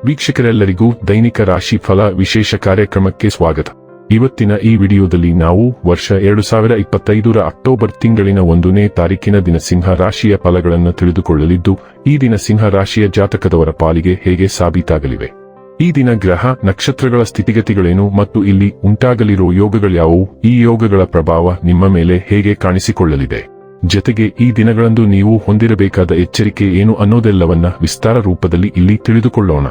ವೀಕ್ಷಕರೆಲ್ಲರಿಗೂ ದೈನಿಕ ರಾಶಿ ಫಲ ವಿಶೇಷ ಕಾರ್ಯಕ್ರಮಕ್ಕೆ ಸ್ವಾಗತ. ಇವತ್ತಿನ ಈ ವಿಡಿಯೋದಲ್ಲಿ ನಾವು ವರ್ಷ 2025ರ ಅಕ್ಟೋಬರ್ ತಿಂಗಳಿನ 1ನೇ ತಾರೀಕಿನ ದಿನ ಸಿಂಹ ರಾಶಿಯ ಫಲಗಳನ್ನು ತಿಳಿದುಕೊಳ್ಳಲಿದ್ದು, ಈ ದಿನ ಸಿಂಹ ರಾಶಿಯ ಜಾತಕದವರ ಪಾಲಿಗೆ ಹೇಗೆ ಸಾಬೀತಾಗಲಿವೆ, ಈ ದಿನ ಗ್ರಹ ನಕ್ಷತ್ರಗಳ ಸ್ಥಿತಿಗತಿಗಳೇನು ಮತ್ತು ಇಲ್ಲಿ ಉಂಟಾಗಲಿರುವ ಯೋಗಗಳ್ಯಾವುವು, ಈ ಯೋಗಗಳ ಪ್ರಭಾವ ನಿಮ್ಮ ಮೇಲೆ ಹೇಗೆ ಕಾಣಿಸಿಕೊಳ್ಳಲಿದೆ, ಜೊತೆಗೆ ಈ ದಿನಗಳಂದು ನೀವು ಹೊಂದಿರಬೇಕಾದ ಎಚ್ಚರಿಕೆ ಏನು ಅನ್ನೋದೆಲ್ಲವನ್ನ ವಿಸ್ತಾರ ರೂಪದಲ್ಲಿ ಇಲ್ಲಿ ತಿಳಿದುಕೊಳ್ಳೋಣ.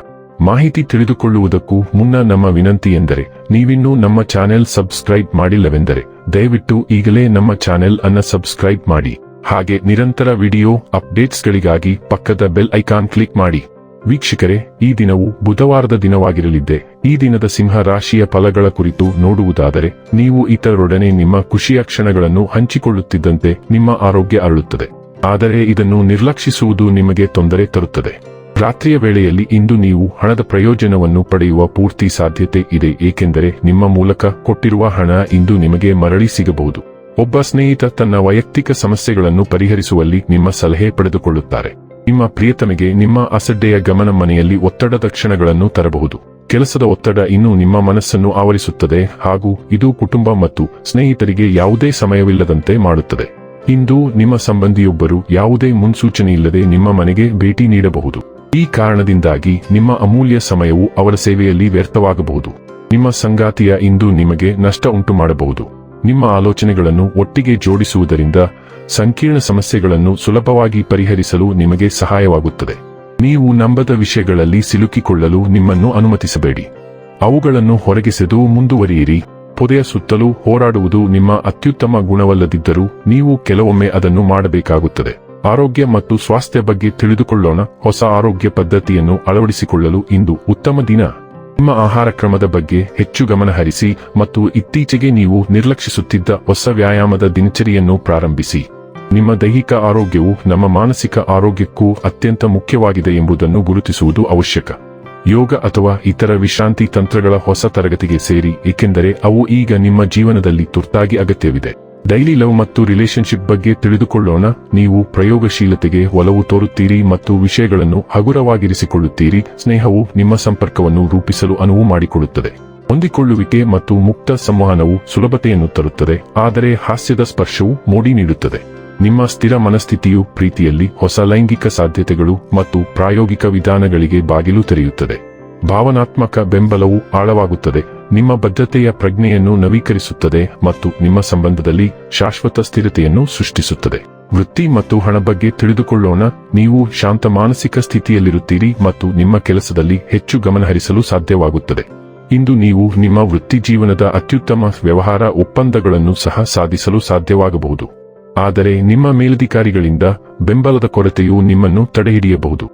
ಮಾಹಿತಿ ತಿಳಿದುಕೊಳ್ಳುವುದಕ್ಕೂ ಮುನ್ನ ನಮ್ಮ ವಿನಂತಿ ಎಂದರೆ, ನೀವಿನ್ನೂ ನಮ್ಮ ಚಾನೆಲ್ ಸಬ್ಸ್ಕ್ರೈಬ್ ಮಾಡಿಲ್ಲವೆಂದರೆ ದಯವಿಟ್ಟು ಈಗಲೇ ನಮ್ಮ ಚಾನೆಲ್ ಅನ್ನ ಸಬ್ಸ್ಕ್ರೈಬ್ ಮಾಡಿ. ಹಾಗೆ ನಿರಂತರ ವಿಡಿಯೋ ಅಪ್ಡೇಟ್ಸ್ಗಳಿಗಾಗಿ ಪಕ್ಕದ ಬೆಲ್ ಐಕಾನ್ ಕ್ಲಿಕ್ ಮಾಡಿ. ವೀಕ್ಷಕರೇ, ಈ ದಿನವು ಬುಧವಾರದ ದಿನವಾಗಿರಲಿದ್ದೆ. ಈ ದಿನದ ಸಿಂಹ ರಾಶಿಯ ಫಲಗಳ ಕುರಿತು ನೋಡುವುದಾದರೆ, ನೀವು ಇತರರೊಡನೆ ನಿಮ್ಮ ಖುಷಿಯ ಕ್ಷಣಗಳನ್ನು ಹಂಚಿಕೊಳ್ಳುತ್ತಿದ್ದಂತೆ ನಿಮ್ಮ ಆರೋಗ್ಯ ಅರಳುತ್ತದೆ. ಆದರೆ ಇದನ್ನು ನಿರ್ಲಕ್ಷಿಸುವುದು ನಿಮಗೆ ತೊಂದರೆ ತರುತ್ತದೆ. ರಾತ್ರಿಯ ವೇಳೆಯಲ್ಲಿ ಇಂದು ನೀವು ಹಣದ ಪ್ರಯೋಜನವನ್ನು ಪಡೆಯುವ ಪೂರ್ತಿ ಸಾಧ್ಯತೆ ಇದೆ, ಏಕೆಂದರೆ ನಿಮ್ಮ ಮೂಲಕ ಕೊಟ್ಟಿರುವ ಹಣ ಇಂದು ನಿಮಗೆ ಮರಳಿ ಸಿಗಬಹುದು. ಒಬ್ಬ ಸ್ನೇಹಿತ ತನ್ನ ವೈಯಕ್ತಿಕ ಸಮಸ್ಯೆಗಳನ್ನು ಪರಿಹರಿಸುವಲ್ಲಿ ನಿಮ್ಮ ಸಲಹೆ ಪಡೆದುಕೊಳ್ಳುತ್ತಾರೆ. ನಿಮ್ಮ ಪ್ರಿಯತಮೆಗೆ ನಿಮ್ಮ ಅಸಡ್ಡೆಯ ಗಮನ ಮನೆಯಲ್ಲಿ ಒತ್ತಡದ ಕ್ಷಣಗಳನ್ನು ತರಬಹುದು. ಕೆಲಸದ ಒತ್ತಡ ಇನ್ನೂ ನಿಮ್ಮ ಮನಸ್ಸನ್ನು ಆವರಿಸುತ್ತದೆ ಹಾಗೂ ಇದು ಕುಟುಂಬ ಮತ್ತು ಸ್ನೇಹಿತರಿಗೆ ಯಾವುದೇ ಸಮಯವಿಲ್ಲದಂತೆ ಮಾಡುತ್ತದೆ. ಇಂದು ನಿಮ್ಮ ಸಂಬಂಧಿಯೊಬ್ಬರು ಯಾವುದೇ ಮುನ್ಸೂಚನೆಯಿಲ್ಲದೆ ನಿಮ್ಮ ಮನೆಗೆ ಭೇಟಿ ನೀಡಬಹುದು. ಈ ಕಾರಣದಿಂದಾಗಿ ನಿಮ್ಮ ಅಮೂಲ್ಯ ಸಮಯವು ಅವರ ಸೇವೆಯಲ್ಲಿ ವ್ಯರ್ಥವಾಗಬಹುದು. ನಿಮ್ಮ ಸಂಗಾತಿಯ ಇಂದು ನಿಮಗೆ ನಷ್ಟ ಉಂಟು ಮಾಡಬಹುದು. ನಿಮ್ಮ ಆಲೋಚನೆಗಳನ್ನು ಒಟ್ಟಿಗೆ ಜೋಡಿಸುವುದರಿಂದ ಸಂಕೀರ್ಣ ಸಮಸ್ಯೆಗಳನ್ನು ಸುಲಭವಾಗಿ ಪರಿಹರಿಸಲು ನಿಮಗೆ ಸಹಾಯವಾಗುತ್ತದೆ. ನೀವು ನಂಬದ ವಿಷಯಗಳಲ್ಲಿ ಸಿಲುಕಿಕೊಳ್ಳಲು ನಿಮ್ಮನ್ನು ಅನುಮತಿಸಬೇಡಿ. ಅವುಗಳನ್ನು ಹೊರಗೆಸೆದು ಮುಂದುವರಿಯಿರಿ. ಪೊದೆಯ ಸುತ್ತಲೂ ಹೋರಾಡುವುದು ನಿಮ್ಮ ಅತ್ಯುತ್ತಮ ಗುಣವಲ್ಲದಿದ್ದರೂ ನೀವು ಕೆಲವೊಮ್ಮೆ ಅದನ್ನು ಮಾಡಬೇಕಾಗುತ್ತದೆ. ಆರೋಗ್ಯ ಮತ್ತು ಸ್ವಾಸ್ಥ್ಯ ಬಗ್ಗೆ ತಿಳಿದುಕೊಳ್ಳೋಣ. ಹೊಸ ಆರೋಗ್ಯ ಪದ್ಧತಿಯನ್ನು ಅಳವಡಿಸಿಕೊಳ್ಳಲು ಇಂದು ಉತ್ತಮ ದಿನ. ನಿಮ್ಮ ಆಹಾರ ಕ್ರಮದ ಬಗ್ಗೆ ಹೆಚ್ಚು ಗಮನ ಹರಿಸಿ ಮತ್ತು ಇತ್ತೀಚೆಗೆ ನೀವು ನಿರ್ಲಕ್ಷಿಸುತ್ತಿದ್ದ ಹೊಸ ವ್ಯಾಯಾಮದ ದಿನಚರಿಯನ್ನು ಪ್ರಾರಂಭಿಸಿ. ನಿಮ್ಮ ದೈಹಿಕ ಆರೋಗ್ಯವು ನಮ್ಮ ಮಾನಸಿಕ ಆರೋಗ್ಯಕ್ಕೂ ಅತ್ಯಂತ ಮುಖ್ಯವಾಗಿದೆ ಎಂಬುದನ್ನು ಗುರುತಿಸುವುದು ಅವಶ್ಯಕ. ಯೋಗ ಅಥವಾ ಇತರ ವಿಶ್ರಾಂತಿ ತಂತ್ರಗಳ ಹೊಸ ತರಗತಿಗೆ ಸೇರಿ, ಏಕೆಂದರೆ ಅವು ಈಗ ನಿಮ್ಮ ಜೀವನದಲ್ಲಿ ತುರ್ತಾಗಿ ಅಗತ್ಯವಿದೆ. ಡೈಲಿ ಲವ್ ಮತ್ತು ರಿಲೇಶನ್ಶಿಪ್ ಬಗ್ಗೆ ತಿಳಿದುಕೊಳ್ಳೋಣ. ನೀವು ಪ್ರಯೋಗಶೀಲತೆಗೆ ಒಲವು ತೋರುತ್ತೀರಿ ಮತ್ತು ವಿಷಯಗಳನ್ನು ಹಗುರವಾಗಿರಿಸಿಕೊಳ್ಳುತ್ತೀರಿ. ಸ್ನೇಹವು ನಿಮ್ಮ ಸಂಪರ್ಕವನ್ನು ರೂಪಿಸಲು ಅನುವು ಮಾಡಿಕೊಡುತ್ತದೆ. ಹೊಂದಿಕೊಳ್ಳುವಿಕೆ ಮತ್ತು ಮುಕ್ತ ಸಂವಹನವು ಸುಲಭತೆಯನ್ನು ತರುತ್ತದೆ, ಆದರೆ ಹಾಸ್ಯದ ಸ್ಪರ್ಶವು ಮೋಡಿ ನೀಡುತ್ತದೆ. ನಿಮ್ಮ ಸ್ಥಿರ ಮನಸ್ಥಿತಿಯು ಪ್ರೀತಿಯಲ್ಲಿ ಹೊಸ ಲೈಂಗಿಕ ಸಾಧ್ಯತೆಗಳು ಮತ್ತು ಪ್ರಾಯೋಗಿಕ ವಿಧಾನಗಳಿಗೆ ಬಾಗಿಲು ತೆರೆಯುತ್ತದೆ. ಭಾವನಾತ್ಮಕ ಬೆಂಬಲವು ಆಳವಾಗುತ್ತದೆ, ನಿಮ್ಮ ಬದ್ಧತೆಯ ಪ್ರಜ್ಞೆಯನ್ನು ನವೀಕರಿಸುತ್ತದೆ ಮತ್ತು ನಿಮ್ಮ ಸಂಬಂಧದಲ್ಲಿ ಶಾಶ್ವತ ಸ್ಥಿರತೆಯನ್ನು ಸೃಷ್ಟಿಸುತ್ತದೆ. ವೃತ್ತಿ ಮತ್ತು ಹಣ ಬಗ್ಗೆ ತಿಳಿದುಕೊಳ್ಳೋಣ. ನೀವು ಶಾಂತ ಮಾನಸಿಕ ಸ್ಥಿತಿಯಲ್ಲಿರುತ್ತೀರಿ ಮತ್ತು ನಿಮ್ಮ ಕೆಲಸದಲ್ಲಿ ಹೆಚ್ಚು ಗಮನಹರಿಸಲು ಸಾಧ್ಯವಾಗುತ್ತದೆ. ಇಂದು ನೀವು ನಿಮ್ಮ ವೃತ್ತಿ ಜೀವನದ ಅತ್ಯುತ್ತಮ ವ್ಯವಹಾರ ಒಪ್ಪಂದಗಳನ್ನು ಸಹ ಸಾಧಿಸಲು ಸಾಧ್ಯವಾಗಬಹುದು. ಆದರೆ ನಿಮ್ಮ ಮೇಲಧಿಕಾರಿಗಳಿಂದ ಬೆಂಬಲದ ಕೊರತೆಯು ನಿಮ್ಮನ್ನು ತಡೆಹಿಡಿಯಬಹುದು.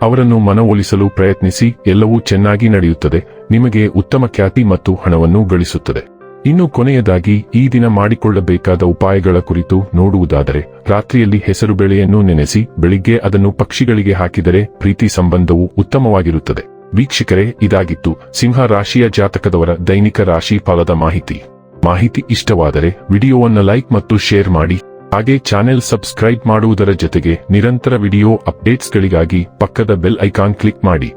ಅವರನ್ನು ಮನವೊಲಿಸಲು ಪ್ರಯತ್ನಿಸಿ. ಎಲ್ಲವೂ ಚೆನ್ನಾಗಿ ನಡೆಯುತ್ತದೆ. ನಿಮಗೆ ಉತ್ತಮ ಖ್ಯಾತಿ ಮತ್ತು ಹಣವನ್ನು ಗಳಿಸುತ್ತದೆ. ಇನ್ನು ಕೊನೆಯದಾಗಿ ಈ ದಿನ ಮಾಡಿಕೊಳ್ಳಬೇಕಾದ ಉಪಾಯಗಳ ಕುರಿತು ನೋಡುವುದಾದರೆ, ರಾತ್ರಿಯಲ್ಲಿ ಹೆಸರುಬೇಳೆಯನ್ನು ನೆನೆಸಿ ಬೆಳಿಗ್ಗೆ ಅದನ್ನು ಪಕ್ಷಿಗಳಿಗೆ ಹಾಕಿದರೆ ಪ್ರೀತಿ ಸಂಬಂಧವು ಉತ್ತಮವಾಗಿರುತ್ತದೆ. ವೀಕ್ಷಕರೇ, ಇದಾಗಿತ್ತು ಸಿಂಹ ರಾಶಿಯ ಜಾತಕದವರ ದೈನಿಕ ರಾಶಿ ಫಲದ ಮಾಹಿತಿ ಇಷ್ಟವಾದರೆ ವಿಡಿಯೋವನ್ನು ಲೈಕ್ ಮತ್ತು ಶೇರ್ ಮಾಡಿ. ಹಾಗೆ ಚಾನೆಲ್ ಸಬ್ಸ್ಕ್ರೈಬ್ ಮಾಡುವುದರ ಜೊತೆಗೆ ನಿರಂತರ ವಿಡಿಯೋ ಅಪ್ಡೇಟ್ಸ್ಗಳಿಗಾಗಿ ಪಕ್ಕದ ಬೆಲ್ ಐಕಾನ್ ಕ್ಲಿಕ್ ಮಾಡಿ.